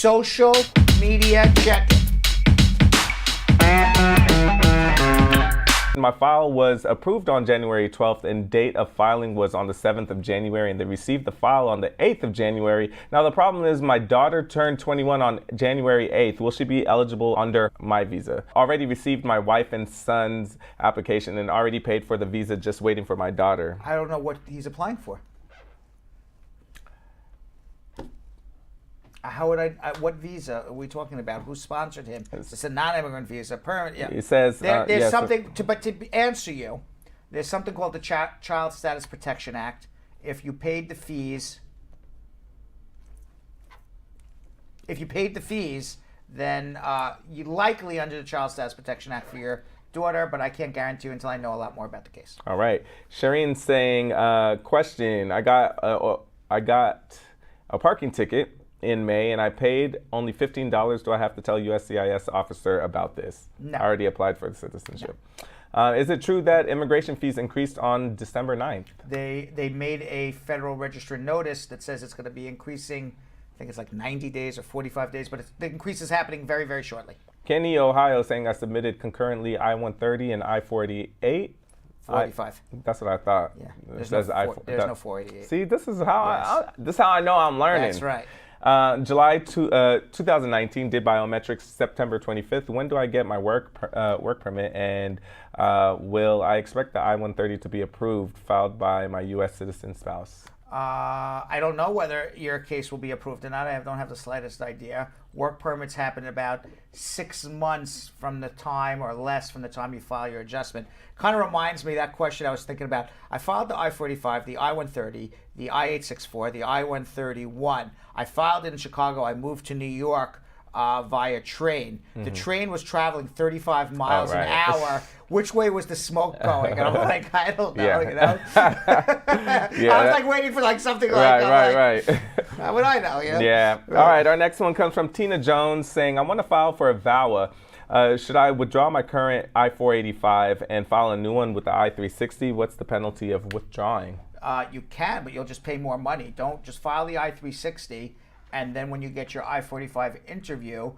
social media check-in. My file was approved on January 12th and date of filing was on the 7th of January, and they received the file on the 8th of January. Now the problem is my daughter turned 21 on January 8th. Will she be eligible under my visa? Already received my wife and son's application and already paid for the visa, just waiting for my daughter. I don't know what he's applying for. How would what visa are we talking about? Who sponsored him? It's a non-immigrant visa, permanent. Yeah. It says there's yes, something but to answer you, there's something called the Child Status Protection Act. If you paid the fees, then you're likely under the Child Status Protection Act for your daughter, but I can't guarantee you until I know a lot more about the case. All right, Shireen's saying, question: I got a parking ticket in May, and I paid only $15. Do I have to tell USCIS officer about this? No. I already applied for the citizenship. No. Is it true that immigration fees increased on December 9th? They made a Federal Register notice that says it's going to be increasing. I think it's like 90 days or 45 days, but the increase is happening very, very shortly. Kenny, Ohio, saying I submitted concurrently I-130 and I-485. 485. That's what I thought. Yeah. There's no 488. See, this is how I know I'm learning. That's right. July 2019, did biometrics September 25th. When do I get my work permit, and will I expect the I-130 to be approved, filed by my U.S. citizen spouse? I don't know whether your case will be approved or not. I don't have the slightest idea. Work permits happen about 6 months from the time, or less, from the time you file your adjustment. Kind of reminds me of that question I was thinking about. I filed the I-485, the I-130, the I-864, the I-131. I filed it in Chicago. I moved to New York via train. Mm-hmm. The train was traveling 35 miles an hour. Which way was the smoke going? And I'm like, I don't know, you know? I was like waiting for like something like that. Right. How would I know, you know? Yeah. All right, our next one comes from Tina Jones saying, I want to file for a VAWA. Should I withdraw my current I-485 and file a new one with the I-360? What's the penalty of withdrawing? You can, but you'll just pay more money. Don't just file the I-360, and then when you get your I-485 interview,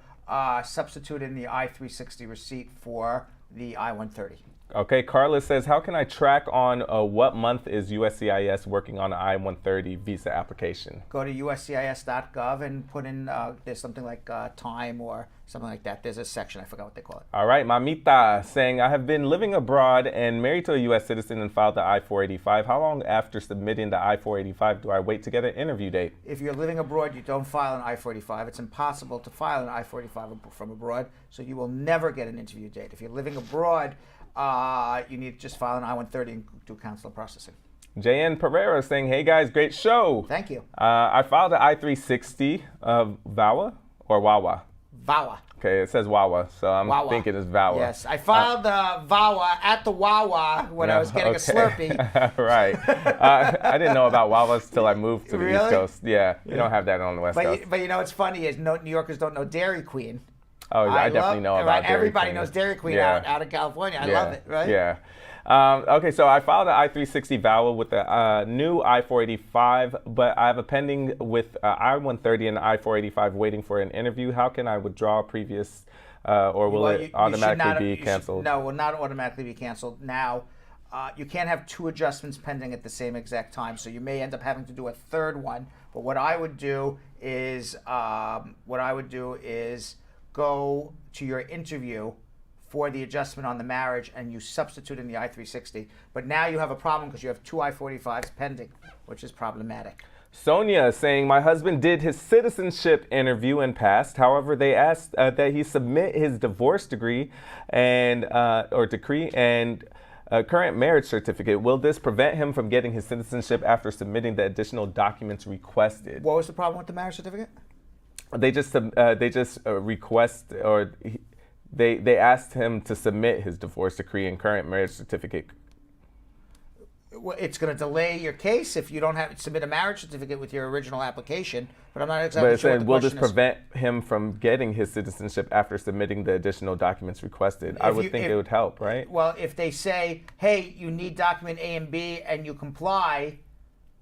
substitute in the I-360 receipt for the I-130. Okay, Carla says, how can I track on what month is USCIS working on an I-130 visa application? Go to uscis.gov and put in, there's something like time or something like that. There's a section, I forgot what they call it. All right, Mamita saying, I have been living abroad and married to a U.S. citizen and filed the I-485. How long after submitting the I-485 do I wait to get an interview date? If you're living abroad, you don't file an I-485. It's impossible to file an I-485 from abroad, so you will never get an interview date. If you're living abroad, you need to just file an I-130 and do consular processing. JN Pereira saying, hey guys, great show. Thank you. I filed the I-360 VAWA or WAWA? VAWA. Okay, it says WAWA, so I'm thinking it's VAWA. Yes, I filed the VAWA at the WAWA when I was getting a Slurpee. Right. I didn't know about WAWAs till I moved to the East Coast. Yeah, you don't have that on the West Coast. But you know what's funny is New Yorkers don't know Dairy Queen. Oh, I definitely know about Dairy Everybody Queen. knows Dairy Queen out of California. I love it, right? Yeah. Okay, so I filed the I-360 VAWA with the new I-485, but I have a pending with I-130 and I-485 waiting for an interview. How can I withdraw previous, or will it automatically be canceled? No, it will not automatically be canceled. Now, you can't have two adjustments pending at the same exact time, so you may end up having to do a third one. But what I would do is, go to your interview for the adjustment on the marriage, and you substitute in the I-360. But now you have a problem because you have two I-485s pending, which is problematic. Sonia is saying, my husband did his citizenship interview and passed. However, they asked that he submit his divorce degree and or decree and current marriage certificate. Will this prevent him from getting his citizenship after submitting the additional documents requested? What was the problem with the marriage certificate? They just request, or they asked him to submit his divorce decree and current marriage certificate. It's going to delay your case if you don't have submit a marriage certificate with your original application. But I'm not exactly sure. But will this prevent him from getting his citizenship after submitting the additional documents requested? I would think it would help, right? Well, if they say, hey, you need document A and B, and you comply,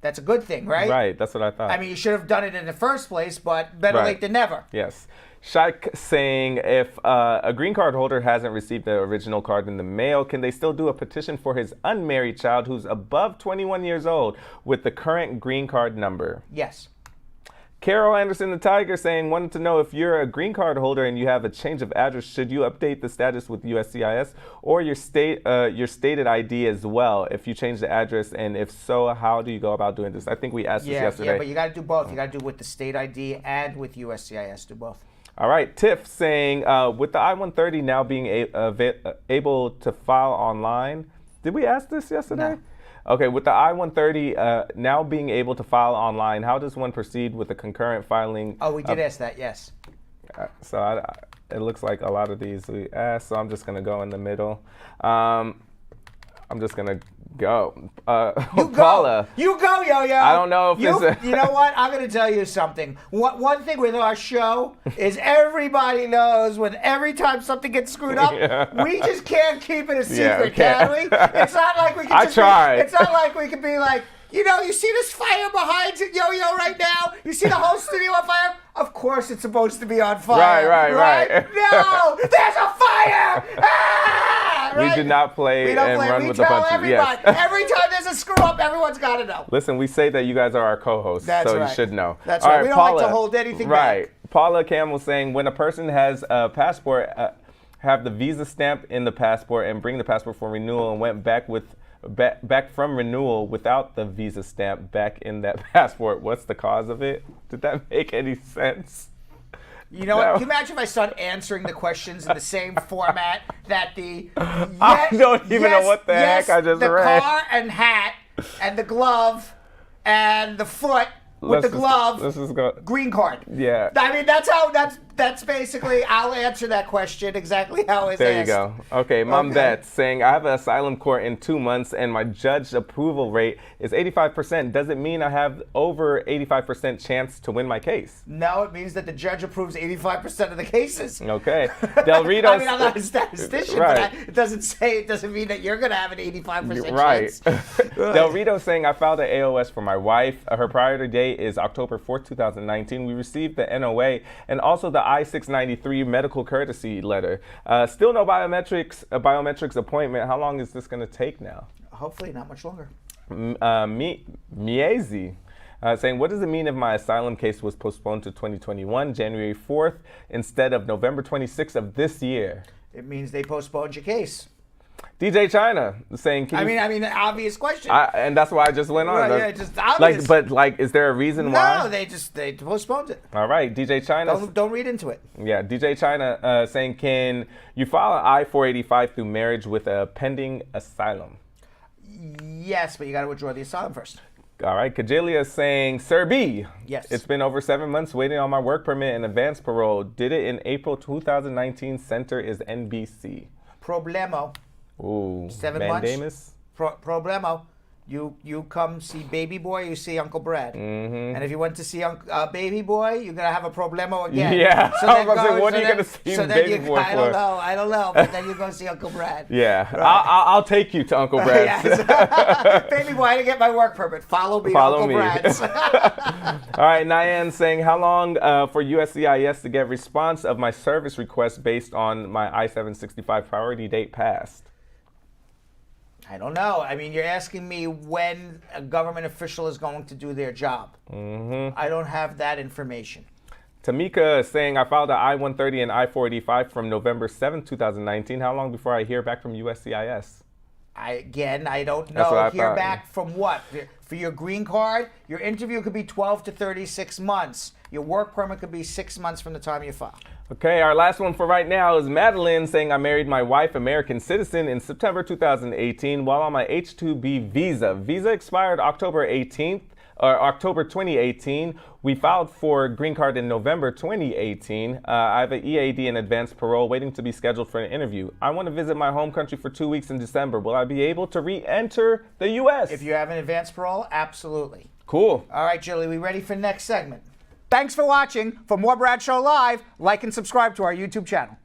That's a good thing, right? Right, that's what I thought. I mean, you should have done it in the first place, but better late than never. Yes. Shaik saying, if a green card holder hasn't received the original card in the mail, can they still do a petition for his unmarried child who's above 21 years old with the current green card number? Yes. Carol Anderson the Tiger saying, wanted to know if you're a green card holder and you have a change of address, should you update the status with USCIS or your stated ID as well if you change the address, and if so, how do you go about doing this? I think we asked this yesterday. Yeah, but you got to do both. You got to do with the state ID and with USCIS. Do both. All right, Tiff saying, with the I-130 now being able to file online, did we ask this yesterday? No. Okay, with the I-130 now being able to file online, how does one proceed with the concurrent filing? Oh, we did ask that, yes. So it looks like a lot of these we asked, so I'm just going to go in the middle. I'm just going to go. Paula. You go, Yo-Yo. I don't know if you know what? I'm going to tell you something. One thing with our show is everybody knows when every time something gets screwed up, we just can't keep it a secret, can we? It's not like we can it's not like we can be like, you know, you see this fire behind Yo-Yo right now? You see the whole studio on fire? Of course it's supposed to be on fire. Right. No! There's a fire! Ah! Right? We do not play run with the punches. Everybody. Yes. Every time there's a screw up, everyone's got to know. Listen, we say that you guys are our co-hosts, you should know. That's right. We don't like to hold anything back. Paula Campbell saying, when a person has a passport, have the visa stamp in the passport and bring the passport for renewal and went back from renewal without the visa stamp back in that passport, what's the cause of it? Did that make any sense? You know what? Can you imagine if I start answering the questions in the same format that the I don't even know what the heck I just read. The car and hat and the glove and the foot with the glove. Let's just go. Green card. Yeah. I mean, that's basically, I'll answer that question exactly how it's asked. There you go. Okay, Mom Vet saying, I have an asylum court in 2 months and my judge approval rate is 85%. Does it mean I have over 85% chance to win my case? No, it means that the judge approves 85% of the cases. Okay. Del Rito. I mean, I'm not a statistician, but it doesn't mean that you're going to have an 85% chance. Right. Del Rito saying, I filed an AOS for my wife. Her priority date is October 4th, 2019. We received the NOA and also the I-693 medical courtesy letter. Still no biometrics appointment. How long is this going to take now? Hopefully not much longer. Miezi saying, what does it mean if my asylum case was postponed to 2021, January 4th, instead of November 26th of this year? It means they postponed your case. DJ China saying, I mean, the obvious question. And that's why I just went on. Right, yeah, just obvious. Is there a reason why? No, they postponed it. All right, DJ China. Don't read into it. Yeah, DJ China saying, can you file an I-485 through marriage with a pending asylum? Yes, but you got to withdraw the asylum first. All right, Kajelia saying, Sir B. Yes. It's been over 7 months waiting on my work permit and advance parole. Did it in April 2019. Center is NBC. Problemo. Ooh, 7 mandamus? months. Problemo. You come see Baby Boy, you see Uncle Brad. Mm-hmm. And if you went to see Baby Boy, you're going to have a problemo again. Yeah. So I was going to say, what are you going to see Baby Boy for? I don't know. But then you go see Uncle Brad. Yeah. Right. I'll take you to Uncle Brad's. Baby Boy, I didn't get my work permit. Follow me to Uncle Brad's. All right, Nyan saying, how long for USCIS to get response of my service request based on my I-765 priority date passed? I don't know. I mean, you're asking me when a government official is going to do their job. Mm-hmm. I don't have that information. Tamika is saying, I filed an I-130 and I-485 from November 7th, 2019. How long before I hear back from USCIS? I don't know. Hear back from what? For your green card, your interview could be 12 to 36 months. Your work permit could be 6 months from the time you file. Okay, our last one for right now is Madeline saying, I married my wife, American citizen, in September 2018 while on my H-2B visa. Visa expired October 2018. We filed for green card in November 2018. I have an EAD and advanced parole waiting to be scheduled for an interview. I want to visit my home country for 2 weeks in December. Will I be able to re-enter the U.S.? If you have an advanced parole, absolutely. Cool. All right, Julie, we ready for the next segment? Thanks for watching. For more Brad Show Live, like and subscribe to our YouTube channel.